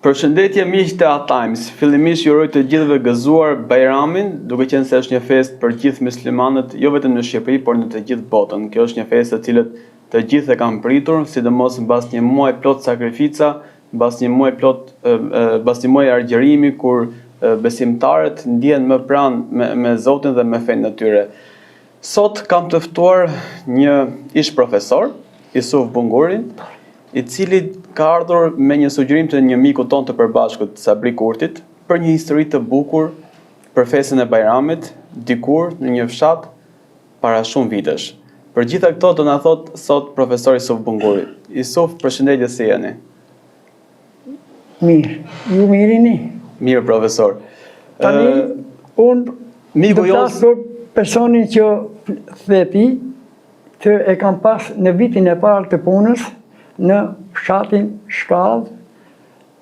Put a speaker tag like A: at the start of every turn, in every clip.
A: Përshëndetje miq të Times. Fillimisht ju uroj të gjithëve gëzuar Bajramin, duke qenë se është një festë për gjithë muslimanët, jo vetëm në Shqipëri, por në të gjithë botën. Kjo është një festë e cilët të gjithë e kanë pritur, sidomos mbas një muaji plot sakrifica, mbas një muaji argjërimi kur besimtarët ndihen më pranë me Zotin dhe me fenë e tyre. Sot kam të ftuar një ish profesor, Jusuf Bungurin, i cili ka ardhur me një sugjerim të një miku ton të përbashkët, Sabri Kurtit, për një histori të bukur për festën e Bajramit, dikur në një fshat para shumë vitesh. Për gjitha këto do na thot sot profesor Jusuf Bunguri. Jusuf, përshëndetje, si jeni?
B: Mirë. Ju mirini?
A: Mirë, profesor.
B: Tani, unë do plasë për personin që theti që e kam pas në vitin e parë të punës në fshatin Shkallë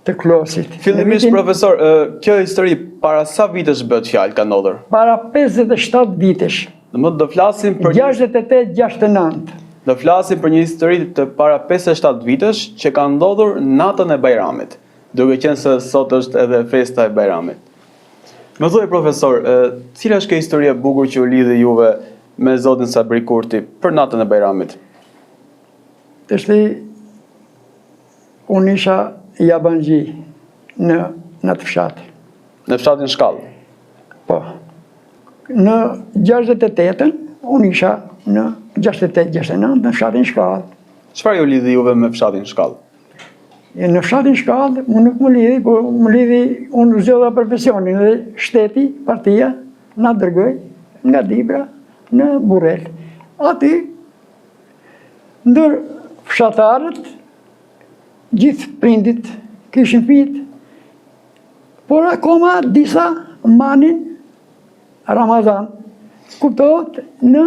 B: të Klosit.
A: Fillimisht, profesor, kjo histori para sa vitesh bëhet fjalë ka ndodhur?
B: Para 57 vitesh.
A: Do flasim për
B: 68-69.
A: Do flasim për një histori të para 57 vitesh që ka ndodhur natën e Bajramit, duke qenë se sot është edhe festa e Bajramit. Më thuaj, profesor, cila është kjo histori e bukur që u lidhi juve me Zotin Sabri Kurti për natën e Bajramit?
B: Të shli, unë isha jabanxhi në të fshatë.
A: Në fshatin Shkallë?
B: Po. Në 68-ën, unë isha në 68-69 në fshatin Shkallë.
A: Çfarë ju lidhi juve me fshatin Shkallë?
B: Në fshatin Shkallë, unë nuk më lidhi, por më lidhi, unë zgjodha profesionin dhe shteti, partia, na dërgoj nga Dibra në Burrel. Aty, ndër fshatarët, gjithë prindit kishin fëmijë, por akoma disa manin Ramazan, kuptohet në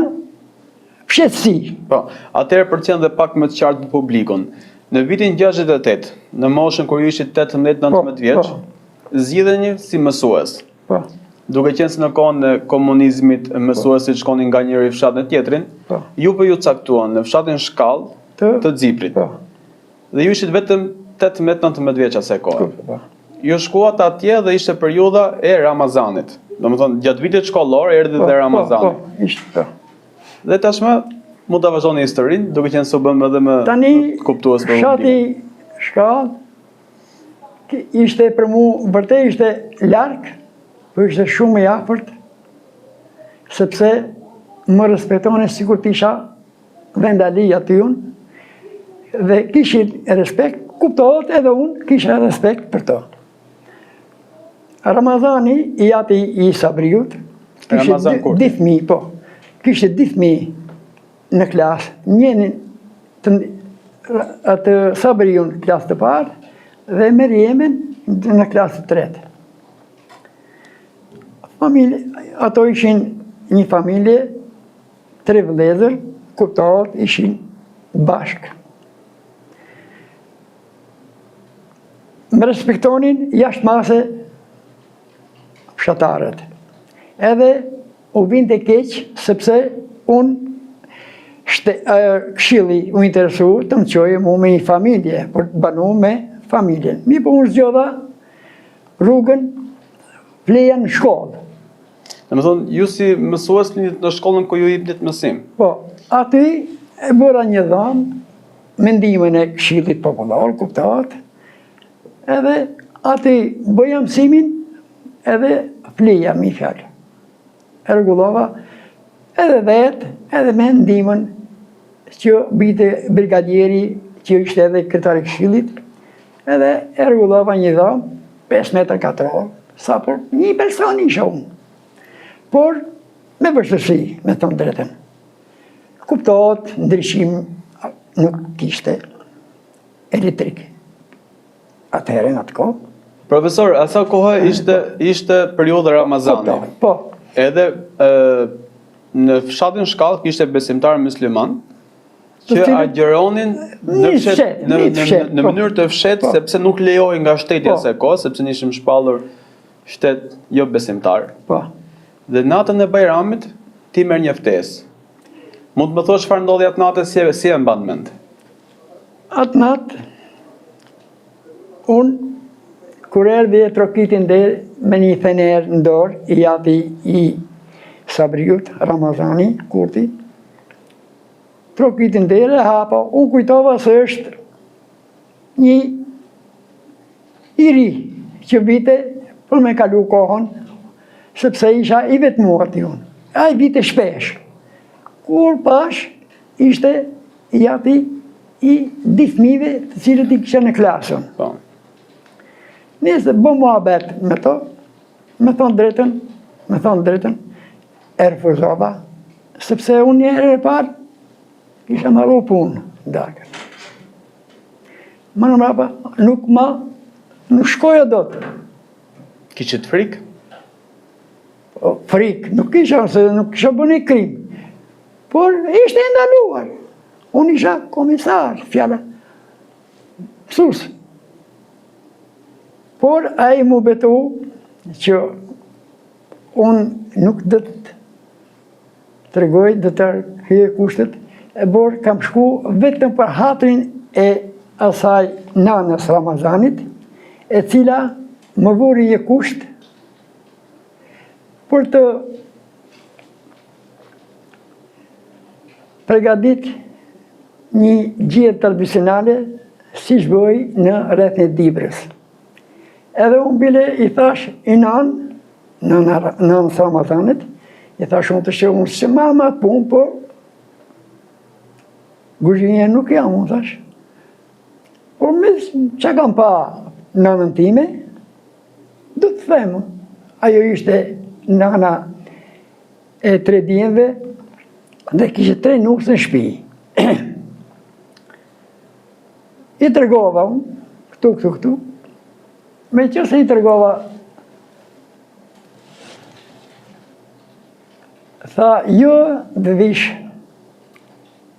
B: fshehtësi.
A: Po, atëherë për të qenë dhe pak më të qartë për publikun. Në vitin 68, në moshën kur ju ishit 18-19 vjeç, zgjidheni si mësues.
B: Po.
A: Duke qenë se në kohën e komunizmit mësuesit shkonin nga njëri fshat në tjetrin, ju për ju caktuan në fshatin Shkallë të Xiprit. Dhe ju ishit vetëm 18-19 vjeç asaj kohe. Ju shkuat atje dhe ishte periudha e Ramazanit. Domethënë, gjatë vitit shkollor erdhi dhe Ramazani.
B: Po, ishte.
A: Dhe tashmë mund ta vazhdoni historinë, duke qenë se u bëm edhe më kuptues për publikun.
B: Tani, fshati Shkallë ishte për mua vërtet ishte larg, por ishte shumë i afërt, sepse më respektonin sikur të isha vendali aty unë, dhe kishin respekt, kuptohet edhe unë kisha respekt për to. Ramazani i ati i Sabriut, kishte di fëmijë, po, kishte di fëmijë në klasë, njënin atë Sabriun klasë të parë, dhe Meriemen në klasë të tretë. Ato ishin një familje, 3 vëllezër, kuptohet, ishin bashkë. Më respektonin jashtë mase fshatarët. Edhe u vinte keq, sepse unë këshilli u interesu të më qojë mu me një familje, për të banu me familjen. Mi po unë zgjodha rrugën vleja në shkollë.
A: Dhe më thonë, ju si mësues lindit në shkollën ku ju jepnit mësim?
B: Po, aty e bëra një dhamë, mendimin e këshillit popullor, kuptohet, edhe aty bëja mësimin, edhe fleja mi fjallë. E rregullova edhe vetë, edhe me ndihmën që bite brigadjeri që ishte edhe kryetari i këshillit, edhe e rregullova një dhamë, 5 metra katror, sa për një person isha unë. Por me vështirësi, me thonë drejtën. Kuptohet, ndryshim nuk kishte elektrik. Atëherë në atë kohë.
A: Profesor, asa kohë ishte periudha Ramazani.
B: Po.
A: Edhe në fshatin Shkallë kishte besimtar musliman që agjëronin në mënyrë të fshehtë, sepse nuk lejoi nga shteti asaj kohë, sepse ishim shpallur shtet jo besimtar.
B: Po.
A: Dhe natën e Bajramit ti merr një ftesë. Mund të më thosh çfarë ndodhi atë natë, si e mban mend?
B: Atë natë unë kur erdhi e trokitin dhe me një fener në dorë, i jati i Sabriut, Ramazani, kurti, trokitin dhe e hapa, unë kujtova se është një i ri që vite për me kalu kohën, sepse isha i vetmu aty unë. A i vite shpesh. Kur pash, ishte i ati i di fëmijëve të cilët i kisha në klasën.
A: Po.
B: Nëse bë muhabet me to, me thonë drejtën, e refuzova, sepse unë një herë e parë kisha marru punë dakën. Më në mrapa, nuk shkoja do të.
A: Kishit frikë?
B: Frikë, nuk kisha bë një krim. Por ishte e ndaluar. Unë isha komisar, fjala, mësus. Por a i mu betu që unë nuk dhe të tregoj, dhe të hyje kushtet, por kam shku vetëm për hatrin e asaj nanës Ramazanit, e cila më vuri një kusht për të pregadit një gjetë tradicionale si shbëj në rrethën e Dibrës. Edhe unë bile i thash i nanës Ramazanit, i thash unë të unë se ma të punë, por guzhinje nuk jam, unë thash. Por me që kam pa nanën time, du të themë, ajo ishte nana e 3 djemve dhe kishe 3 nukës në shpi. I tregova unë, këtu, me që se i tregova, tha, jo dhe vish,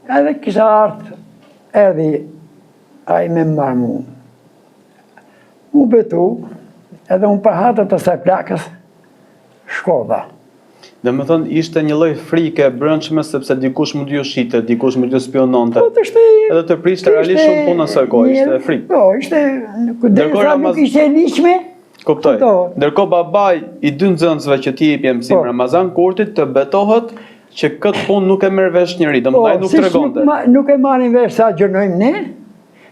B: edhe kisha artë, erdi a i me marë mu. Mu betu, edhe unë për hatët të saj plakës, shkova.
A: Dhe më thënë, ishte një lloj frike brendshme sepse dikush mund t'ju shite, dikush mund t'ju spiononte. Edhe të prishte realisht shumë punë asaj kohë, ishte frikë.
B: Po, ishte, derisa nuk ishte e liqme.
A: Kuptoj. Ndërkohë babai i 2 nxënësve që ti jepje mësim Ramazan Kurtit të betohet që këtë punë nuk e merr vesh njëri, domethënë nuk tregonte.
B: Nuk e marrin vesh sa gjënojmë ne,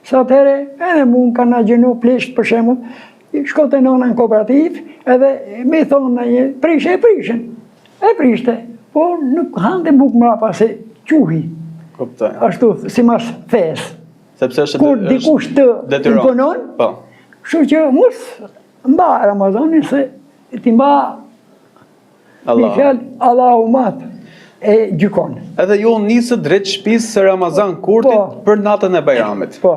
B: sa atëherë edhe mu më kanë gjënu plesht për shembull, shkote nëna në kooperativ, edhe me thonë një prishen. E prishte, por nuk hante buk mrapa se quhi.
A: Kuptoj.
B: Ashtu, si mas fesë.
A: Sepse është
B: kur dikush të imponon, kështu që mos mba Ramazanin se ti mba një fjalë Allahu mat e gjykon.
A: Edhe ju nisët drejt shtëpisë së Ramazan Kurtit për natën e Bajramit.
B: Po.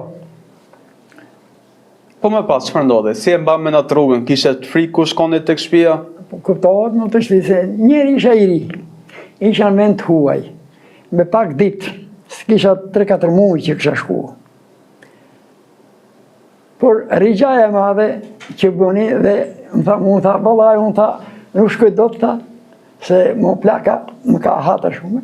A: Po më pas, çfarë ndodhi? Si e mba me natë rrugën? Kishe frikë kur shkonit tek shtëpia?
B: Kuptohet, më të shti se njeri isha i ri, isha në vend huaj, me pak ditë, s'kisha 3-4 muaj që kësha shku. Por rigjaja madhe që bëni dhe më tha, balaj, unë tha, nuk shkoj do të ta, se më plaka më ka hatër shumë.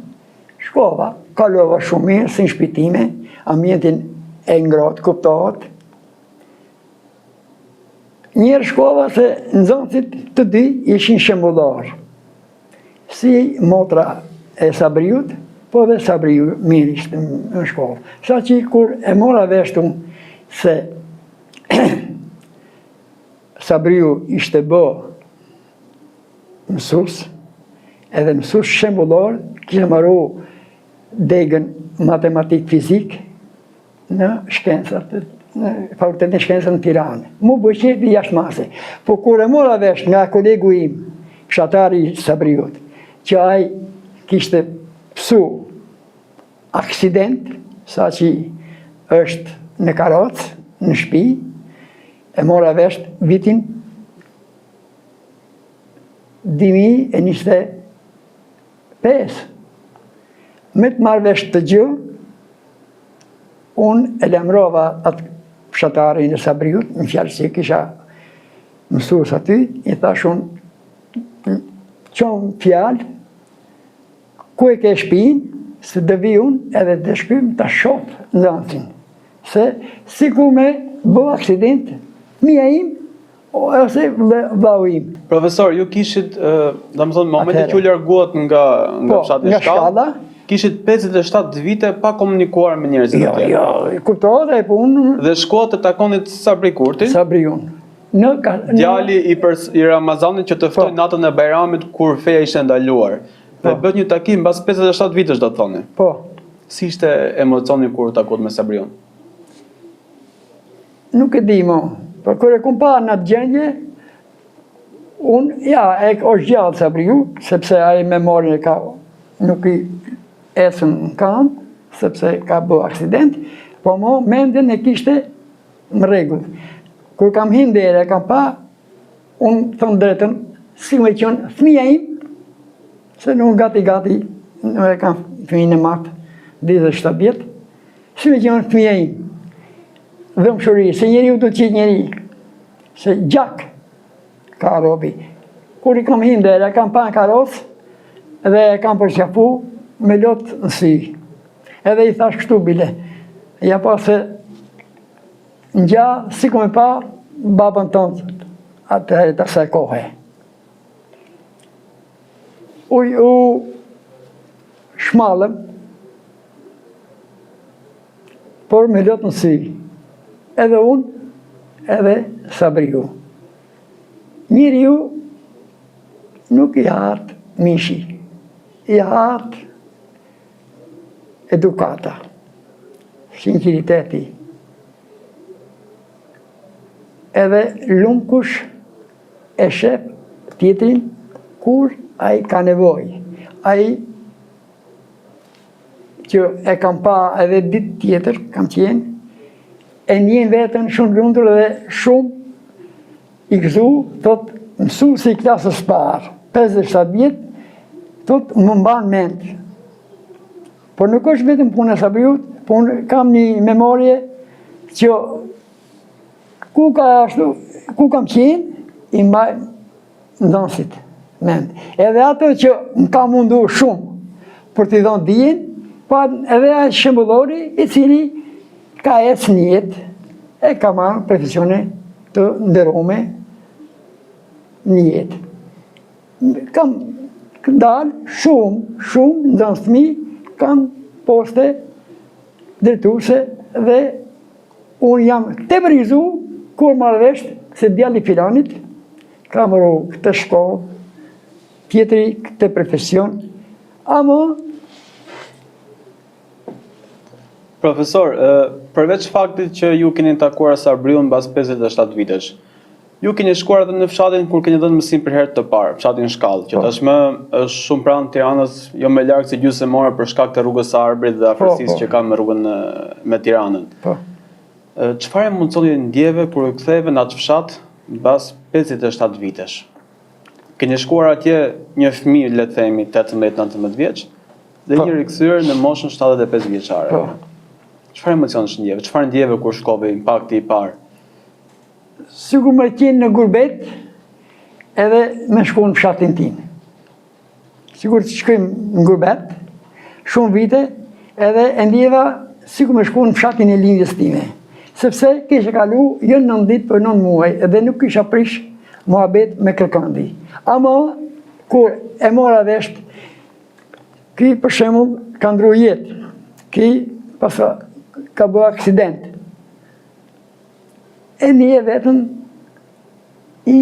B: Shkova, kalova shumë mirë, si në shpitime, ambientin e ngrohtë, kuptohet. Njerë shkova se nxënësit të dy ishin shembullar. Si motra e Sabriut, po dhe Sabriu mirë ishte në shkollë. Sa që kur e mora veshtum se Sabriu ishte bë mësus, edhe mësus shembullar, kishe marru degën matematik fizik në shkencët, në fakultetin e shkencës në Tiranë. Mu bëqet i jashtë mase. Po kur e mora vesh nga kolegu im, fshatari Sabriut, që ai kishte pësu aksident, sa që është në karocë, në shtëpi, e mora vesh vitin 2025. Me të marrë vesh të gjë, unë e lemrova atë fshatarin e Sabriut, në fjallë që kisha mësus aty, i thash unë, qonë fjallë, ku e ke shpin, se dëvi unë edhe të shkym të shofë në anësin. Se si ku me bë aksident, mija im ose vllau im.
A: Profesor, ju kishit, domethënë, momentin që u larguat nga fshati
B: nga shkalla,
A: kishit 57 vite pa komunikuar me njerëzit e tjerë.
B: Jo, kuptohet e punë.
A: Dhe shkuat të takonit Sabri Kurtin,
B: Sabriun.
A: djali i Ramazanit që të ftoi natën e Bajramit kur feja ishte ndaluar. Dhe bët një takim mbas 57 vitesh, do të thoni.
B: Po.
A: Si ishte emocioni kur u takuat me Sabriun?
B: Nuk e di mo. Por kur e kum pa në atë gjendje, është gjallë Sabriu, sepse ai memorin e ka, nuk i esën në kam, sepse ka bë aksident, po mo mendjen e kishte më rregull. Kur kam hinë dere, kam pa, unë thënë drejtën, si me qënë fëmija im, se nuk gati, nuk e kam fëmijën e matë, 27 vjetë, si me qënë fëmija im. Dhe më shuri, se njeri u të qitë njeri, se gjak ka robi. Kur i kam hinë dere, kam pa në karosë, dhe kam përqafu me lotë në sy. Edhe i thash kështu bile, ja pa se në gja, si ku me pa, babën tonë, atëherë të asaj kohë. U shmalëm, por me lotë në sy. Edhe unë, edhe Sabriu. Njeriu nuk i hartë mishi, i hartë edukata, sinceriteti. Edhe lumkush e shep tjetrin kur ai ka nevojë. Ai që e kam pa edhe ditë tjetër, kam qenë, e njën vetën shumë lundur dhe shumë i gëzu, thot, mësuesi i klasës parë, 57 vjetë, thot, më mban mend. Por nuk është vetëm puna e Sabriut, por kam një memorje që ku kam qenë, i mbaj ndonësit mend. Edhe ato që më ka mundu shumë për t'i dhonë dijen, pa edhe a shembullori i cili ka ecë një jetë, e ka marrë profesione të nderuame një jetë. Kam dalë shumë në fëmi, kam poste drejtuese dhe unë jam të bërizu kur marrë vesh se djalli filanit ka marru këtë shkollë, tjetëri këtë profesion, ama
A: Profesor, përveç faktit që ju keni takuar Sabriun mbas 57 vitesh, ju keni shkuar edhe në fshatin kur keni dhënë mësim për herë të parë, fshatin Shkallë, që tashmë është shumë pranë Tiranës, jo më larg se gjysmëore për shkak të rrugës së Arbrit dhe afërsisë që ka me rrugën me Tiranën. Çfarë emocioni ndjeve kur u ktheve në atë fshat mbas 57 vitesh? Keni shkuar atje një fëmijë, le të themi, 18-19 vjeç, dhe një rikthyer në moshën 75 vjeçare. Çfarë emocionesh ndjeve? Çfarë ndjeve kur shkove, impakti i parë?
B: Sigur me qenë në gurbet, edhe me shku në fshatin tim. Sigur të shkojmë në gurbet, shumë vite, edhe e ndjeva sigur me shku në fshatin e lindjes time. Sepse kishe kalu jo 9 ditë për 9 muaj, edhe nuk kisha prish muhabet me kërkandi. Ama, kur e mora vesht, ki për shembull ka ndru jetë, ki pasa ka bë aksident. E një vetën i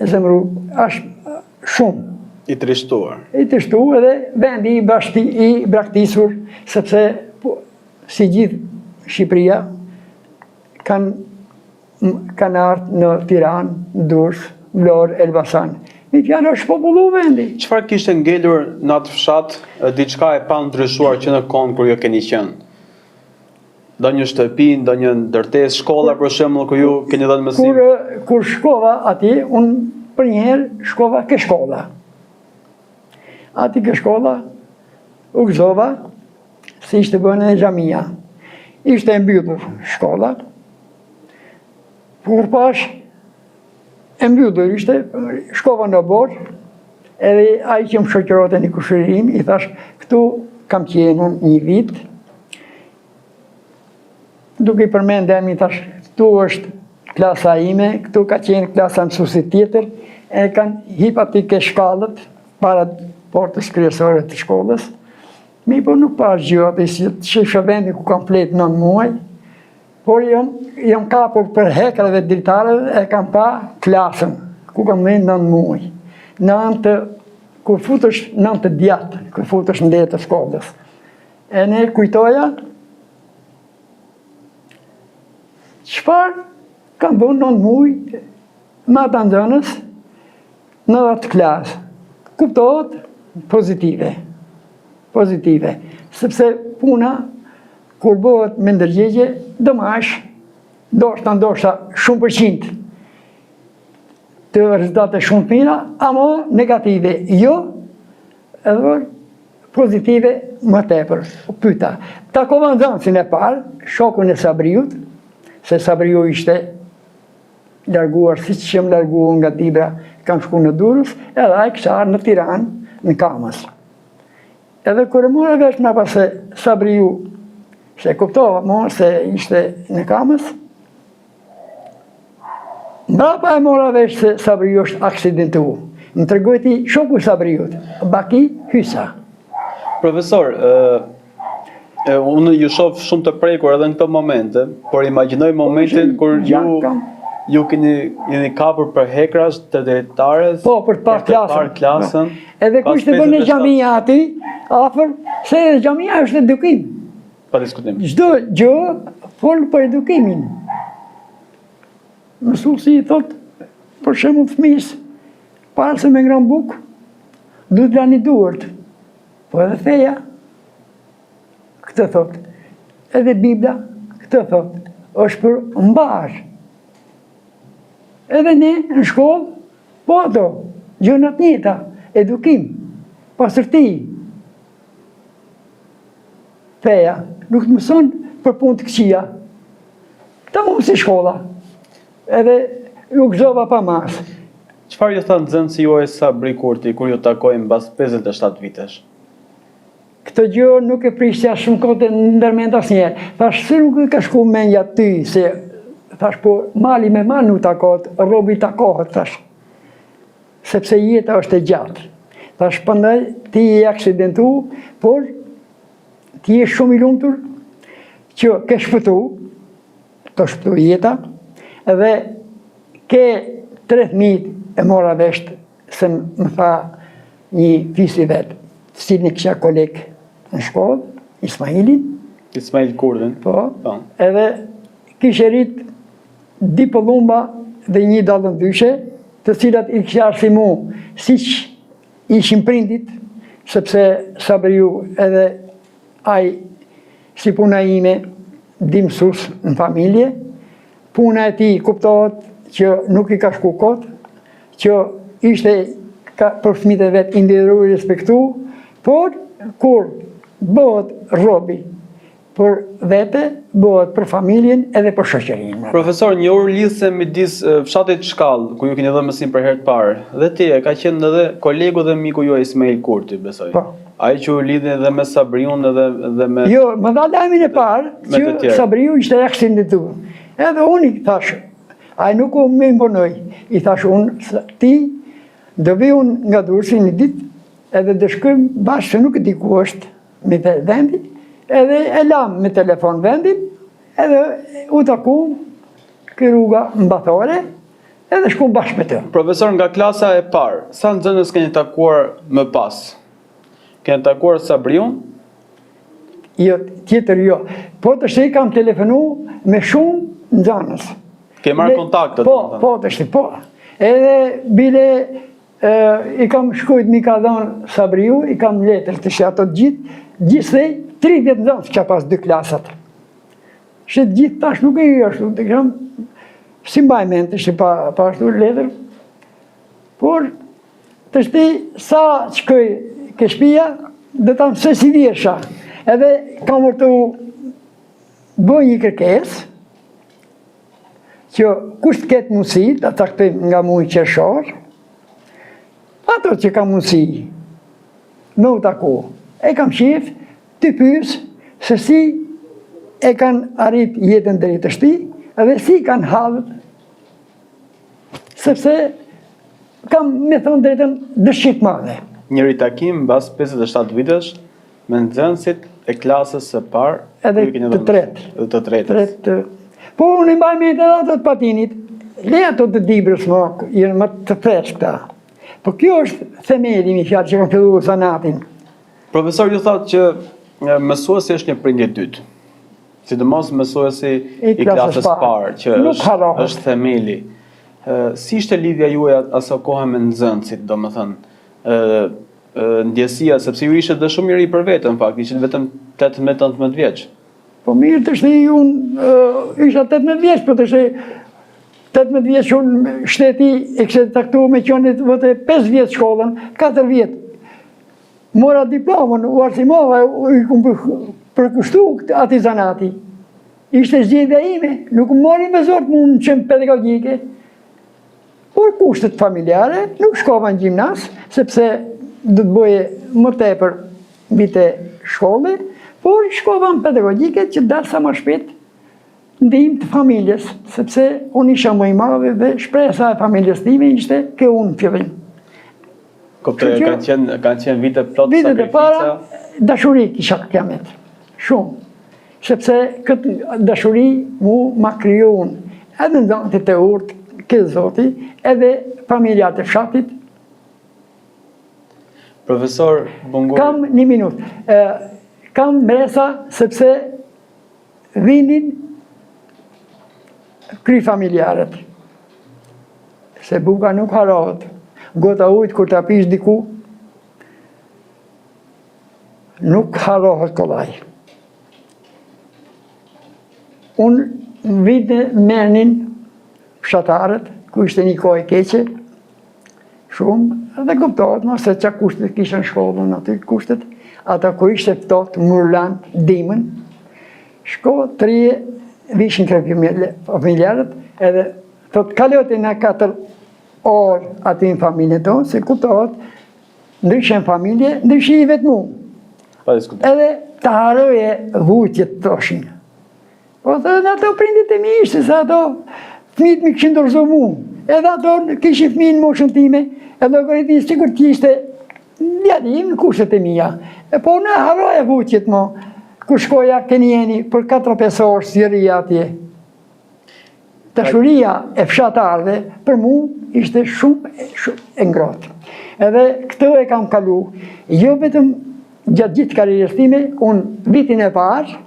B: zemru, ashtë shumë.
A: I trishtuar.
B: I trishtuar edhe vendi i braktisur, sepse si gjithë Shqipëria kanë ardhur në Tiranë, Durrës, Vlorë, Elbasan. Një fjalë është popullu vendi.
A: Çfarë kishte ngelur në atë fshat diçka e pa ndryshuar që në kohën kur ju keni qenë? Do një shtëpi, do një ndërtesë, shkolla për shembull ku ju keni dhënë mësim?
B: Kur shkova atje, unë për një herë shkova ke shkolla. Ati ke shkolla, u gëzova, si ishte bënë e xhamia. Ishte e mbyllur shkolla. Kur pash, e mbyllur ishte, shkova në borë, edhe ai që më shoqëronte në kushërim, i thash, këtu kam qenë një vit, duke i përmend emrin, thash, këtu është klasa ime, këtu ka qenë klasa mësuesit tjetër, e kanë hip aty ke shkallët, para portës kryesore të shkollës. Mi po nuk pa gjë aty, si shifë vendi ku kam flet 9 muaj, por jam kapur për hekrave dritarëve, e kam pa klasën, ku kam vend 9 muaj. Kur futesh 9 djatë, kur futesh në letë të shkollës. E ne kujtoja, çfarë kam bënë 9 muaj, ma të nxënës, në atë klasë. Kuptohet pozitive. Sepse puna, kur bëhet me ndërgjegje, dëmash, ndoshta shumë përqind të rezultate shumë mira, ama negative jo, edhe pozitive më tepër. Pyeta, takova nxënësin e parë, shokun e Sabriut, se Sabriu ishte larguar, si që jem larguar nga Dibra, kam shku në Durrës, edhe ai kishte ardhur në Tiranë, në Kamës. Edhe kur e mora vesh nga pas se Sabriu, se kuptova morë se ishte në Kamës, mbrapa e mora vesh se Sabriu është aksidentu. Më tregojti shoku Sabriut, Baki Hysa.
A: Profesor, unë ju shoh shumë të prekur edhe në këto momente, por imagjinoj momentin kur ju keni kapur për hekras të drejtarës,
B: po, për të parë
A: klasën.
B: Edhe kush të bënë xhamia aty, afër, se xhamia është edukim.
A: Pa diskutim.
B: Çdo gjë fol për edukimin. Mësuesi i thot, për shembull fëmijës, para se me ngran bukë, duhet lani duart. Po edhe feja, këtë thot. Edhe Bibla, këtë thot. Është për mbarë. Edhe ne në shkollë, po ato, gjënat njëta, edukim, pastërti. Feja, nuk të mëson për punë të këqija. Ta mu si shkolla. Edhe ju gëzova pa mas.
A: Çfarë ju tha nxënësi juaj Sabri Kurti kur ju takoi mbas 57 vitesh?
B: Këtë gjë nuk e prishja shumë kohë në ndërmend asnjëherë. Thash, se nuk ka shku mendja ty, se thash, po mali me mal nuk takohet, robi takohet, thash. Sepse jeta është e gjatë. Thash, prandaj ti je aksidentu, por ti je shumë i lumtur që ke shpëtu, të shpëtu jeta, edhe ke 3.000 e mora vesh se më tha një fisi vetë, cilin e kisha koleg në shkollë,
A: Ismail Kurdin.
B: Po, edhe kishe rrit diploma dhe një dallën dyshe, të cilat i kisha arsimu, si që ishin prindit, sepse Sabriu edhe ai, si puna ime, di mësus në familje, puna e ti kuptohet që nuk i ka shku kot, që ishte për fëmijët e vetë individu i respektu, por kur bëhet robi për vete, bëhet për familjen edhe për shoqërinë.
A: Profesor, një urë lidhse midis fshatit Shkallë, ku ju keni dhënë mësim për herë të parë, dhe ti ka qenë edhe kolegu dhe miku juaj Ismail Kurti, besoj.
B: Po.
A: Ai që u lidhi edhe me Sabriun edhe me...
B: Jo, më dha lajmin e parë që Sabriu ishte aksidentuar. Edhe unë i thash, ai nuk më imponoi. I thash unë, ti do vi unë nga Durrësi një ditë, edhe dhe shkojmë bashkë, se nuk e di ku është me vendi, edhe e lam me telefon vendin, edhe u taku kë rruga mbathore, edhe shkum bashkë me të.
A: Profesor, nga klasa e parë, sa nxënës keni takuar më pas? Keni takuar Sabriun?
B: Jo, tjetër jo. Po të shte kam telefonu me shumë nxënës.
A: Ke marrë kontaktet?
B: Po të shte, po. Edhe bile i kam shkujt mi ka dhënë Sabriu, i kam letër të shë ato gjithsej 30 nxënës që pas 2 klasat. Shë gjithë tash nuk e ashtu, të kam si mbajment, të shë pa ashtu letër. Por të shte sa qëkoj ke shpia, dhe tam se si vjesha. Edhe kam vërtu bëj një kërkes, që kusht ketë mundësi, të caktojmë nga muaj qershor, ato që kam mundësi, me u taku, e kam shif, të pys, se si e kanë arrit jetën drejt të shti, edhe si kanë halët sepse kam me thonë drejtën dëshirë të madhe.
A: Njëri takim mbas 57 vitesh me nxënësit e klasës së parë
B: Edhe të tretë.
A: Të tretës.
B: Po unë i mbaj me edhe ato të patinit, le ato të dibrës më, jenë më të freskëta. Po kjo është themeli mi fjalë që kam filluar zanatin.
A: Profesor ju thotë që mësuesi është një prindje dytë. Sidomos mësuesi i klasës parë, që është themeli. Si ishte lidhja juaj aso kohë me nxënësit, domethënë, ndjesia, sepse ju ishte dhe shumë i ri për vete, në fakt, ishte vetëm 18-19 vjeç.
B: Po mirë të shte unë, isha 18 vjeç, po të shte 18 vjeç unë shteti e kështë taktu me qënit vëte 5 vjetë shkollën, 4 vjetë. Mora diplomën, u arsimova, i kumë përkushtu ati zanati. Ishte zgjidhja ime, nuk më mori me zortë mu në qëmë pedagogike. Por kushtet familjare, nuk shkova në gjimnas, sepse dhe të bëje më tepër vite shkolle, por shkova në pedagogike që dalë sa më shpet ndihmë të familjes, sepse unë isha më i madhe dhe shpresa e familjes time ishte ke unë fillim.
A: Kopte, kanë qenë vite plot sakrifica?
B: Vitet e para, dashuri kisha kiamet, shumë. Sepse këtë dashuri mu ma kriju unë, edhe në zantit e urtë, këtë zoti, edhe familjarët e fshatit.
A: Profesor Bongori...
B: Kam një minutë. Kam mresa sepse vinin kry familjarët. Se buka nuk harohet. Gota ujtë kur të apish diku, nuk harohet kollaj. Unë vite menin fshatarët, ku ishte një kohë e keqe, shumë, edhe kuptohet, se që kushtet kishën shkollën aty kushtet, ata ku ishte ftohtë, murlan, dimën, shko, 3 vishin kërë familjarët, edhe thot, kalotin në 4 orë aty në familje tonë, se kuptohet, ndryshen familje, ndryshen i vetë mu. Edhe të haroje vujtjet të toshin. Po dhe ato prindit e mi ishte, se ato fëmijët mi këshin dorëzu mu. Edhe ato kishin fëmijën moshën time, edhe kërëtis që kërë kishte djadim në kushtet e mija. Po në haroje vujtjet mo, ku shkoja kënjeni për 4-5 orë sëria atje. Dashuria e fshatarëve për mu ishte shumë e ngrohtë. Edhe këtë e kam kalu, jo vetëm gjatë gjithë karierës time, unë vitin e parë,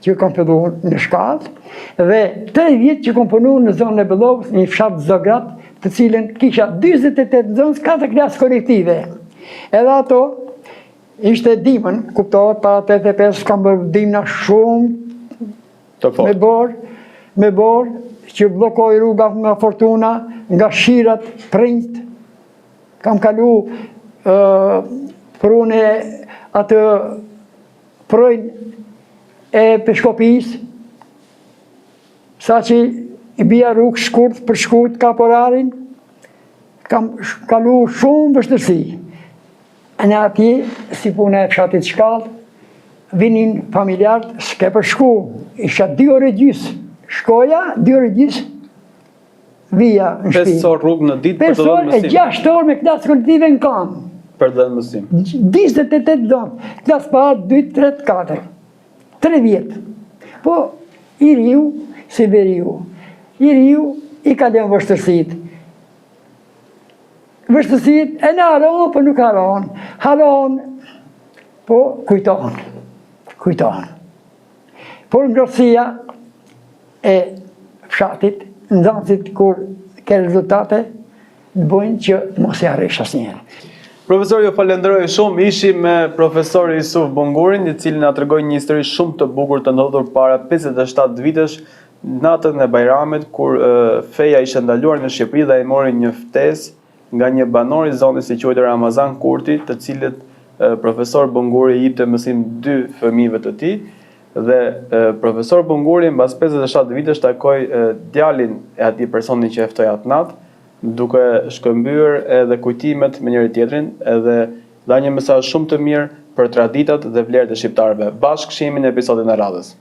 B: që kam fillu në shkallë, dhe 3 vjetë që kam punu në zonën e Bëllovës, një fshatë Zograt, të cilën kisha 28 zonës, 4 klasë korektive. Edhe ato, ishte dimën, kuptohet, pa 85, kam bërë dimna shumë, me borë, që blokoj rruga nga Fortuna, nga shirat, prinjt. Kam kalu prune atë projnë e peshkopis, sa që i bia rrugë shkurt për shkurt kaporarin, kam kalu shumë vështërsi. Në atje, si puna e fshatit shkallë, vinin familjarët, s'ke për shku, isha 2 orë gjysë. Shkoja, 2 orë gjysë, vija në shpi.
A: 5 orë rrugë në ditë për të dhënë mësim.
B: 5 orë e 6 orë me klasë kolektive në kam.
A: Për të dhënë mësim.
B: 28 dhënë, klasë parë, 2, 3, 4. 3 vjetë. Po, i riu, si veriu. I riu, i ka dhe vështërsit. Vështërsit, e në haron, për nuk haron. Haron, po, kujton. Kujton. Por ngrosia e fshatit, në zanësit kur ke rezultate, në bojnë që mos e arrish asnjëherë.
A: Profesor, ju falenderoj shumë. Ishim me profesor Jusuf Bongurin, i cili na tregoi një histori shumë të bukur të ndodhur para 57 vitesh, natën e Bajramit, kur feja ishte ndaluar në Shqipëri dhe ai mori një ftesë nga një banor i zonës i quajtur Ramazan Kurti, të cilët profesor Bonguri i jepte mësim 2 fëmijëve të tij. Dhe profesor Bonguri mbas 57 vitesh takoi djalin e atij personi që e ftoi atë natë, duke shkëmbyer edhe kujtimet me njëri tjetrin, edhe dha një mesazh shumë të mirë për traditat dhe vlerat e shqiptarëve. Bashkë shihemi në episodin e radhës.